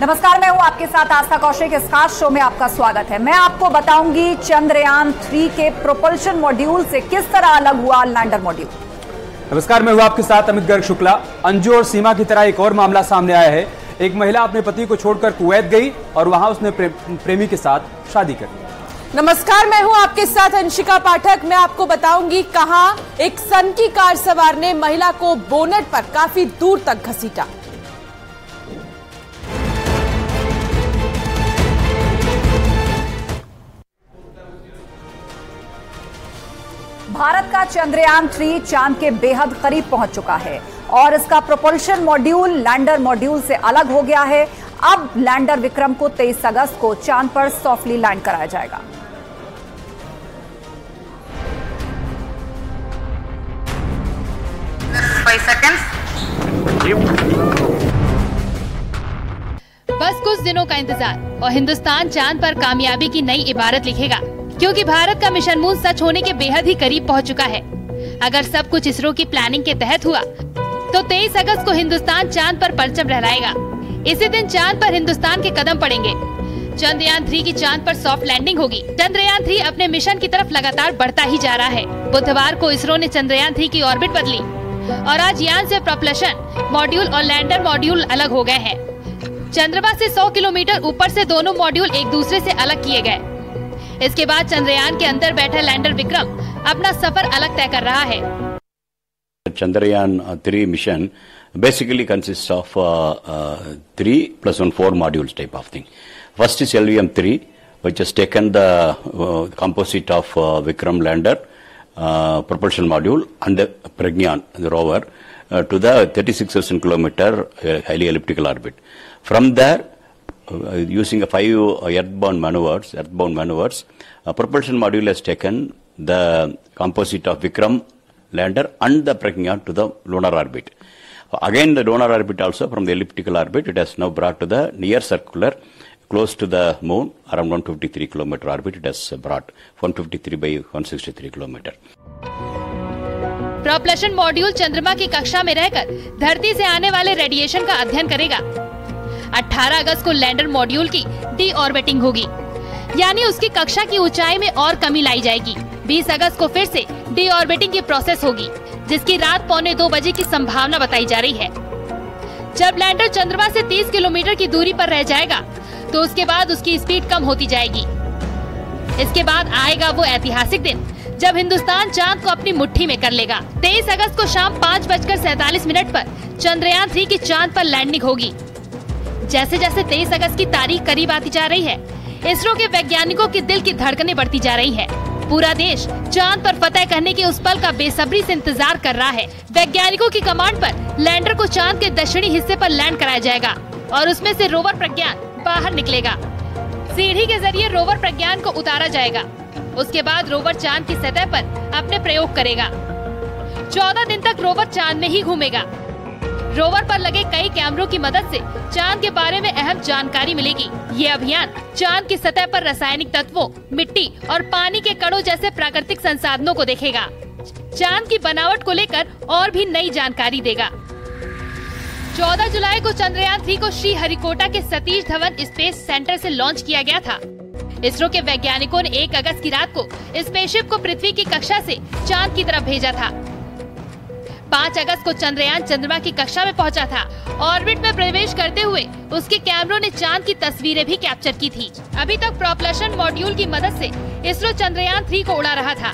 नमस्कार, मैं हूं आपके साथ आस्था कौशिक। इस खास शो में आपका स्वागत है। मैं आपको बताऊंगी चंद्रयान 3 के प्रोपल्शन मॉड्यूल से किस तरह अलग हुआ लैंडर मॉड्यूल। नमस्कार, मैं हूं आपके साथ अमित गर्ग शुक्ला। अंजू और सीमा की तरह एक और मामला सामने आया है। एक महिला अपने पति को छोड़कर कुवैत गई और वहां उसने प्रेमी के साथ शादी कर ली। नमस्कार, मैं हूं आपके साथ अंशिका पाठक। मैं आपको बताऊंगी कहां एक सन की कार सवार ने महिला को बोनेट पर काफी दूर तक घसीटा। भारत का चंद्रयान 3 चांद के बेहद करीब पहुंच चुका है और इसका प्रोपल्शन मॉड्यूल लैंडर मॉड्यूल से अलग हो गया है। अब लैंडर विक्रम को 23 अगस्त को चांद पर सॉफ्टली लैंड कराया जाएगा। बस कुछ दिनों का इंतजार और हिंदुस्तान चांद पर कामयाबी की नई इबारत लिखेगा, क्योंकि भारत का मिशन मून सच होने के बेहद ही करीब पहुंच चुका है। अगर सब कुछ इसरो की प्लानिंग के तहत हुआ तो 23 अगस्त को हिंदुस्तान चांद पर परचम लहराएगा। इसी दिन चांद पर हिंदुस्तान के कदम पड़ेंगे। चंद्रयान 3 की चांद पर सॉफ्ट लैंडिंग होगी। चंद्रयान 3 अपने मिशन की तरफ लगातार बढ़ता ही जा रहा है। बुधवार को इसरो ने चंद्रयान 3 की ऑर्बिट बदली और आज यान से प्रोपल्शन मॉड्यूल और लैंडर मॉड्यूल अलग हो गए हैं। चंद्रमा से 100 किलोमीटर ऊपर से दोनों मॉड्यूल एक दूसरे से अलग किए गए। इसके बाद चंद्रयान के अंदर बैठा लैंडर विक्रम अपना सफर अलग तय कर रहा है। Chandrayaan 3 mission basically consists of 3 + 1 4 modules type of thing. First is LVM-3, which has taken the composite of Vikram lander, propulsion module and the Pragyan, the rover, to the 36,000 kilometer highly elliptical orbit. From there, using a 5 earthbound maneuvers, propulsion module has taken the composite of Vikram lander and the Pragyan to the lunar orbit. Again, the lunar orbit also, from the elliptical orbit, it has now brought to the near circular, close to the moon, around 153 kilometer orbit. It has brought 153 by 163 kilometer. Propulsion module चंद्रमा की कक्षा में रहकर धरती से आने वाले radiation का अध्ययन करेगा। 18 अगस्त को लैंडर मॉड्यूल की डी ऑर्बिटिंग होगी, यानी उसकी कक्षा की ऊंचाई में और कमी लाई जाएगी। 20 अगस्त को फिर से डी ऑर्बिटिंग की प्रोसेस होगी, जिसकी रात 1:45 बजे की संभावना बताई जा रही है। जब लैंडर चंद्रमा से 30 किलोमीटर की दूरी पर रह जाएगा तो उसके बाद उसकी स्पीड कम होती जाएगी। इसके बाद आएगा वो ऐतिहासिक दिन जब हिंदुस्तान चांद को अपनी मुट्ठी में कर लेगा। 23 अगस्त को शाम 5:47 पर चंद्रयान 3 की चांद पर लैंडिंग होगी। जैसे जैसे 23 अगस्त की तारीख करीब आती जा रही है, इसरो के वैज्ञानिकों की दिल की धड़कनें बढ़ती जा रही है। पूरा देश चांद पर फतह करने के उस पल का बेसब्री से इंतजार कर रहा है। वैज्ञानिकों की कमांड पर लैंडर को चांद के दक्षिणी हिस्से पर लैंड कराया जाएगा और उसमें से रोवर प्रज्ञान बाहर निकलेगा। सीढ़ी के जरिए रोवर प्रज्ञान को उतारा जाएगा। उसके बाद रोवर चांद की सतह पर अपने प्रयोग करेगा। 14 दिन तक रोवर चांद में ही घूमेगा। रोवर पर लगे कई कैमरों की मदद से चांद के बारे में अहम जानकारी मिलेगी। ये अभियान चांद की सतह पर रासायनिक तत्वों, मिट्टी और पानी के कणों जैसे प्राकृतिक संसाधनों को देखेगा। चांद की बनावट को लेकर और भी नई जानकारी देगा। 14 जुलाई को चंद्रयान 3 को श्रीहरिकोटा के सतीश धवन स्पेस सेंटर से लॉन्च किया गया था। इसरो के वैज्ञानिकों ने 1 अगस्त की रात को स्पेसशिप को पृथ्वी की कक्षा से चांद की तरफ भेजा था। 5 अगस्त को चंद्रयान चंद्रमा की कक्षा में पहुंचा था। ऑर्बिट में प्रवेश करते हुए उसके कैमरों ने चांद की तस्वीरें भी कैप्चर की थी। अभी तक प्रोपल्शन मॉड्यूल की मदद से इसरो चंद्रयान 3 को उड़ा रहा था।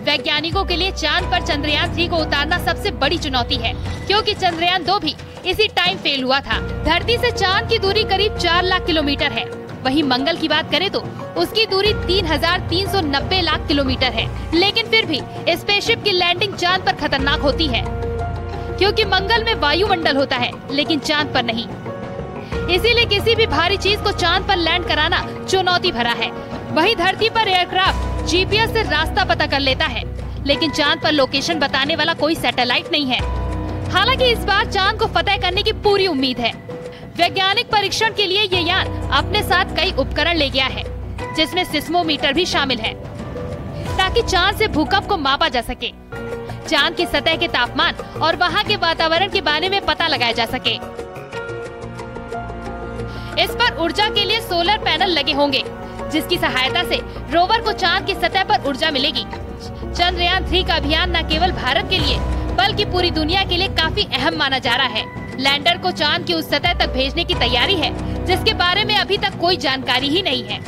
वैज्ञानिकों के लिए चांद पर चंद्रयान 3 को उतारना सबसे बड़ी चुनौती है, क्योंकि चंद्रयान 2 भी इसी टाइम फेल हुआ था। धरती से चांद की दूरी करीब 4 लाख किलोमीटर है। वहीं मंगल की बात करें तो उसकी दूरी 3,390 लाख किलोमीटर है। लेकिन फिर भी स्पेसशिप की लैंडिंग चांद पर खतरनाक होती है, क्योंकि मंगल में वायुमंडल होता है लेकिन चांद पर नहीं। इसीलिए किसी भी भारी चीज को चांद पर लैंड कराना चुनौती भरा है। वहीं धरती पर एयरक्राफ्ट जीपीएस से रास्ता पता कर लेता है, लेकिन चांद पर लोकेशन बताने वाला कोई सैटेलाइट नहीं है। हालांकि इस बार चांद को फतह करने की पूरी उम्मीद है। वैज्ञानिक परीक्षण के लिए ये यान अपने साथ कई उपकरण ले गया है, जिसमें सिस्मोमीटर भी शामिल है, ताकि चांद से भूकंप को मापा जा सके, चांद की सतह के तापमान और वहां के वातावरण के बारे में पता लगाया जा सके। इस पर ऊर्जा के लिए सोलर पैनल लगे होंगे, जिसकी सहायता से रोवर को चांद की सतह पर ऊर्जा मिलेगी। चंद्रयान 3 का अभियान न केवल भारत के लिए बल्कि पूरी दुनिया के लिए काफी अहम माना जा रहा है। लैंडर को चांद की उस सतह तक भेजने की तैयारी है जिसके बारे में अभी तक कोई जानकारी ही नहीं है।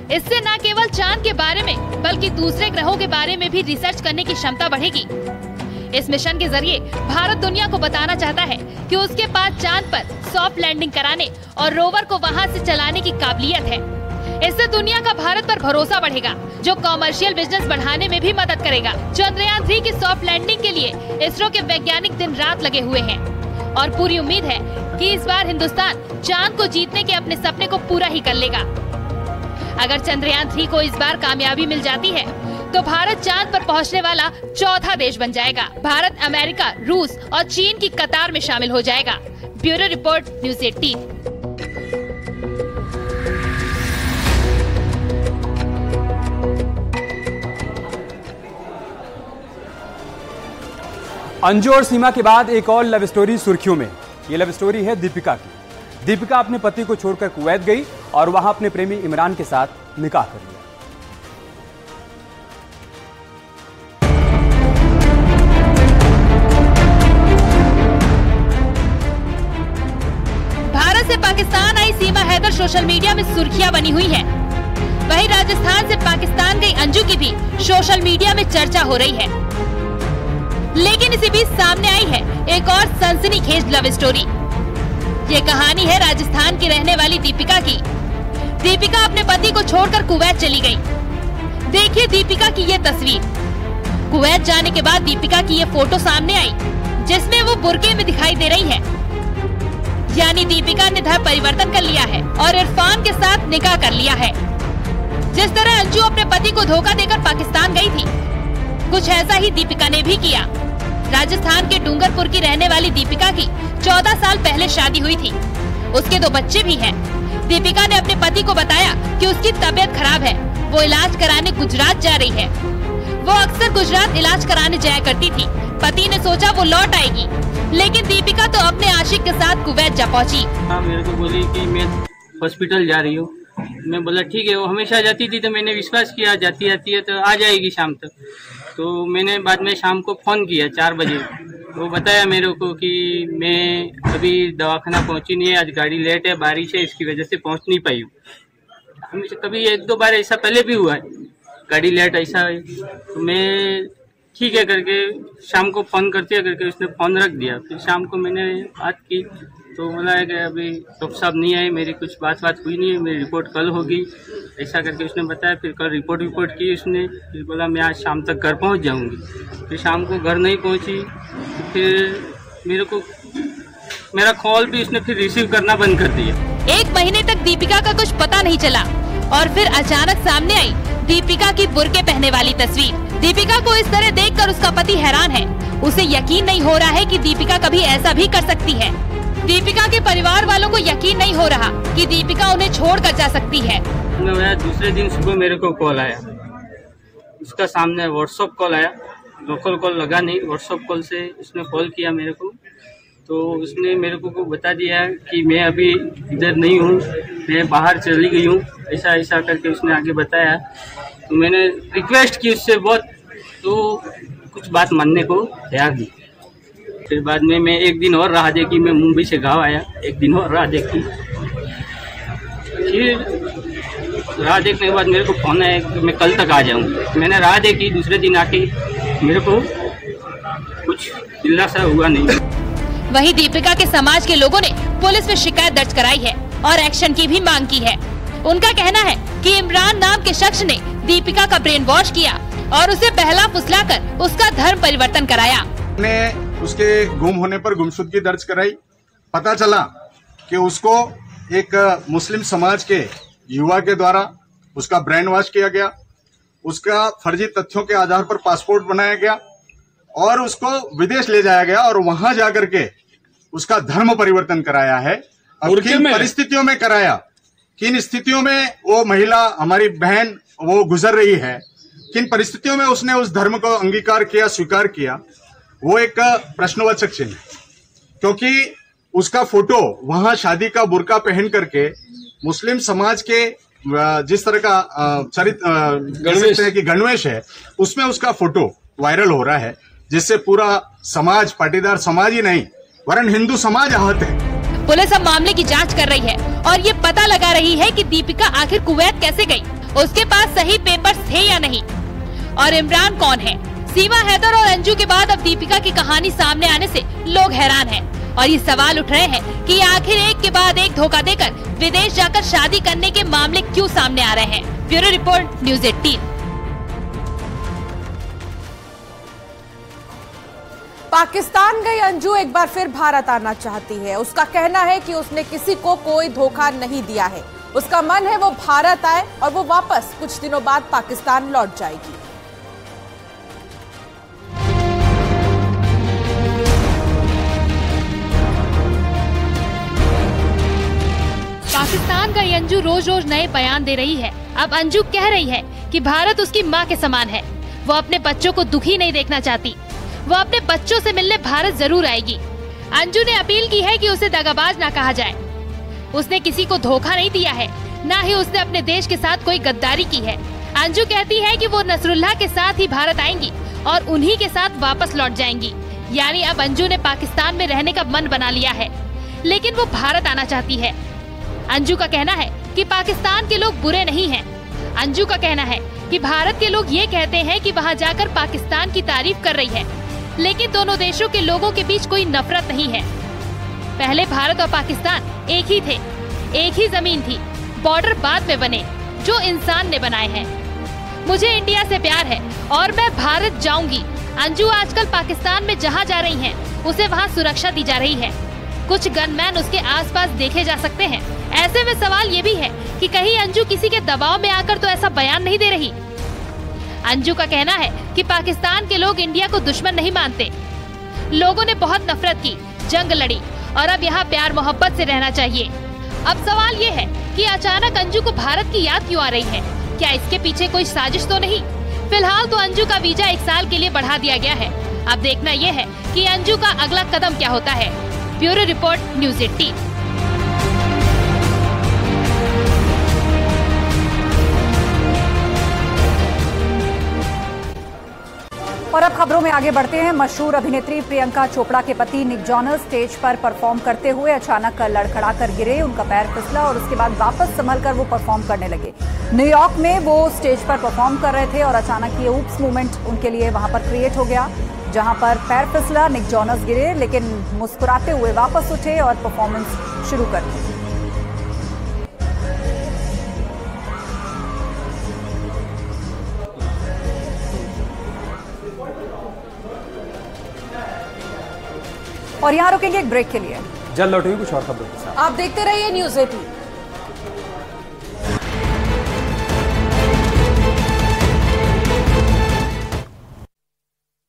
इससे न केवल चांद के बारे में बल्कि दूसरे ग्रहों के बारे में भी रिसर्च करने की क्षमता बढ़ेगी। इस मिशन के जरिए भारत दुनिया को बताना चाहता है कि उसके पास चांद पर सॉफ्ट लैंडिंग कराने और रोवर को वहां से चलाने की काबिलियत है। इससे दुनिया का भारत पर भरोसा बढ़ेगा, जो कॉमर्शियल बिजनेस बढ़ाने में भी मदद करेगा। चंद्रयान 3 की सॉफ्ट लैंडिंग के लिए इसरो के वैज्ञानिक दिन रात लगे हुए हैं और पूरी उम्मीद है कि इस बार हिंदुस्तान चांद को जीतने के अपने सपने को पूरा ही कर लेगा। अगर चंद्रयान 3 को इस बार कामयाबी मिल जाती है तो भारत चांद पर पहुंचने वाला चौथा देश बन जाएगा। भारत अमेरिका, रूस और चीन की कतार में शामिल हो जाएगा। Bureau report, news 18। अंजू और सीमा के बाद एक और लव स्टोरी सुर्खियों में। ये लव स्टोरी है दीपिका की। दीपिका अपने पति को छोड़कर कुवैत गई और वहां अपने प्रेमी इमरान के साथ निकाह कर लिया। भारत से पाकिस्तान आई सीमा हैदर सोशल मीडिया में सुर्खियां बनी हुई है। वहीं राजस्थान से पाकिस्तान गई अंजू की भी सोशल मीडिया में चर्चा हो रही है। लेकिन इसी बीच सामने आई है एक और सनसनीखेज लव स्टोरी। ये कहानी है राजस्थान की रहने वाली दीपिका की। दीपिका अपने पति को छोड़कर कुवैत चली गई। देखिए दीपिका की ये तस्वीर। कुवैत जाने के बाद दीपिका की ये फोटो सामने आई, जिसमें वो बुर्के में दिखाई दे रही है। यानी दीपिका ने धर्म परिवर्तन कर लिया है और इरफान के साथ निकाह कर लिया है। जिस तरह अंजू अपने पति को धोखा देकर पाकिस्तान गई थी, कुछ ऐसा ही दीपिका ने भी किया। राजस्थान के डूंगरपुर की रहने वाली दीपिका की 14 साल पहले शादी हुई थी। उसके 2 बच्चे भी हैं। दीपिका ने अपने पति को बताया कि उसकी तबीयत खराब है, वो इलाज कराने गुजरात जा रही है। वो अक्सर गुजरात इलाज कराने जाया करती थी। पति ने सोचा वो लौट आएगी, लेकिन दीपिका तो अपने आशिक के साथ कुवैत जा पहुंची। मेरे को बोली कि मैं हॉस्पिटल जा रही हूँ। मैं बोला ठीक है। वो हमेशा जाती थी तो मैंने विश्वास किया जाती आती है तो आ जाएगी शाम तक। तो मैंने बाद में शाम को फ़ोन किया 4 बजे। वो बताया मेरे को कि मैं अभी दवाखाना पहुंची नहीं है, आज गाड़ी लेट है, बारिश है, इसकी वजह से पहुंच नहीं पाई हूँ। हमेशा कभी 1-2 बार ऐसा पहले भी हुआ है, गाड़ी लेट ऐसा है। तो मैं ठीक है करके शाम को फ़ोन करते करके उसने फ़ोन रख दिया। फिर शाम को मैंने बात की तो बोला है कि अभी डॉक्टर साहब नहीं आए, मेरी कुछ बात हुई नहीं है, मेरी रिपोर्ट कल होगी, ऐसा करके उसने बताया। फिर कल रिपोर्ट की उसने। फिर बोला मैं आज शाम तक घर पहुंच जाऊंगी। फिर शाम को घर नहीं पहुंची। फिर मेरा कॉल भी उसने फिर रिसीव करना बंद कर दिया। 1 महीने तक दीपिका का कुछ पता नहीं चला और फिर अचानक सामने आई दीपिका की बुर्के पहनने वाली तस्वीर। दीपिका को इस तरह देखकर उसका पति हैरान है। उसे यकीन नहीं हो रहा है कि दीपिका कभी ऐसा भी कर सकती है। दीपिका के परिवार वालों को यकीन नहीं हो रहा कि दीपिका उन्हें छोड़कर जा सकती है। दूसरे दिन सुबह मेरे को कॉल आया, उसका सामने व्हाट्सएप कॉल आया। लोकल कॉल लगा नहीं, व्हाट्सएप कॉल से उसने कॉल किया मेरे को। तो उसने मेरे को बता दिया कि मैं अभी इधर नहीं हूँ, मैं बाहर चली गई हूँ, ऐसा करके उसने आगे बताया। तो मैंने रिक्वेस्ट की उससे बहुत, तो कुछ बात मानने को तैयार नहीं। फिर बाद में मैं 1 दिन और राह देखी। मैं मुंबई से गाँव आया, 1 दिन और राह देखी। फिर राह देखने के बाद मेरे को फोन आया कि मैं कल तक आ जाऊँगा। मैंने राह देखी, दूसरे दिन आके मेरे को कुछ दिलासा हुआ नहीं। वहीं दीपिका के समाज के लोगों ने पुलिस में शिकायत दर्ज कराई है और एक्शन की भी मांग की है। उनका कहना है कि इमरान नाम के शख्स ने दीपिका का ब्रेन वॉश किया और उसे बहला फुसलाकर उसका धर्म परिवर्तन कराया। ने उसके गुम होने पर गुमशुदगी दर्ज कराई। पता चला कि उसको एक मुस्लिम समाज के युवा के द्वारा उसका ब्रेन वॉश किया गया, उसका फर्जी तथ्यों के आधार पर पासपोर्ट बनाया गया और उसको विदेश ले जाया गया और वहां जाकर के उसका धर्म परिवर्तन कराया है। अब किन परिस्थितियों में कराया, किन स्थितियों में वो महिला हमारी बहन वो गुजर रही है, किन परिस्थितियों में उसने उस धर्म को अंगीकार किया, स्वीकार किया, वो एक प्रश्नवाचक चिन्ह है। क्योंकि उसका फोटो वहां शादी का बुर्का पहन करके मुस्लिम समाज के जिस तरह का चरित्र कि गणवेश है, उसमें उसका फोटो वायरल हो रहा है, जिससे पूरा समाज, पाटीदार समाज ही नहीं वरन हिंदू समाज आहत है। पुलिस अब मामले की जांच कर रही है और ये पता लगा रही है कि दीपिका आखिर कुवैत कैसे गई, उसके पास सही पेपर्स थे या नहीं, और इमरान कौन है। सीमा, हैदर और अंजू के बाद अब दीपिका की कहानी सामने आने से लोग हैरान हैं और ये सवाल उठ रहे हैं कि आखिर एक के बाद एक धोखा देकर विदेश जाकर शादी करने के मामले क्यों सामने आ रहे हैं। Bureau report, news 18। पाकिस्तान गई अंजू एक बार फिर भारत आना चाहती है। उसका कहना है कि उसने किसी को कोई धोखा नहीं दिया है। उसका मन है वो भारत आए और वो वापस कुछ दिनों बाद पाकिस्तान लौट जाएगी। पाकिस्तान का अंजू रोज रोज नए बयान दे रही है। अब अंजू कह रही है कि भारत उसकी माँ के समान है। वो अपने बच्चों को दुखी नहीं देखना चाहती। वो अपने बच्चों से मिलने भारत जरूर आएगी। अंजू ने अपील की है कि उसे दगाबाज ना कहा जाए। उसने किसी को धोखा नहीं दिया है, ना ही उसने अपने देश के साथ कोई गद्दारी की है। अंजू कहती है कि वो नसरुल्लाह के साथ ही भारत आएंगी और उन्हीं के साथ वापस लौट जाएंगी। यानी अब अंजू ने पाकिस्तान में रहने का मन बना लिया है, लेकिन वो भारत आना चाहती है। अंजू का कहना है कि पाकिस्तान के लोग बुरे नहीं हैं। अंजू का कहना है कि भारत के लोग ये कहते हैं कि वहाँ जाकर पाकिस्तान की तारीफ कर रही है, लेकिन दोनों देशों के लोगों के बीच कोई नफरत नहीं है। पहले भारत और पाकिस्तान एक ही थे, एक ही जमीन थी। बॉर्डर बाद में बने जो इंसान ने बनाए हैं। मुझे इंडिया से प्यार है और मैं भारत जाऊंगी। अंजू आजकल पाकिस्तान में जहाँ जा रही हैं, उसे वहाँ सुरक्षा दी जा रही है। कुछ गनमैन उसके आसपास देखे जा सकते हैं। ऐसे में सवाल ये भी है कि कहीं अंजू किसी के दबाव में आकर तो ऐसा बयान नहीं दे रही। अंजू का कहना है कि पाकिस्तान के लोग इंडिया को दुश्मन नहीं मानते। लोगों ने बहुत नफरत की, जंग लड़ी और अब यहाँ प्यार मोहब्बत से रहना चाहिए। अब सवाल ये है कि अचानक अंजू को भारत की याद क्यों आ रही है? क्या इसके पीछे कोई साजिश तो नहीं? फिलहाल तो अंजू का वीजा 1 साल के लिए बढ़ा दिया गया है। अब देखना यह है कि अंजू का अगला कदम क्या होता है। Bureau report, news 18। और अब खबरों में आगे बढ़ते हैं। मशहूर अभिनेत्री प्रियंका चोपड़ा के पति निक जॉनस स्टेज पर परफॉर्म करते हुए अचानक लड़खड़ा कर गिरे। उनका पैर फिसला और उसके बाद वापस संभल कर वो परफॉर्म करने लगे। न्यूयॉर्क में वो स्टेज पर परफॉर्म कर रहे थे और अचानक ये ऊप्स मूवमेंट उनके लिए वहां पर क्रिएट हो गया, जहां पर पैर फिसला, निक जॉनस गिरे, लेकिन मुस्कुराते हुए वापस उठे और परफॉर्मेंस शुरू कर दी। और यहाँ रुकेंगे एक ब्रेक के लिए। जल्द लौटेंगे कुछ और खबरों के साथ। आप देखते रहिए न्यूज़ 18।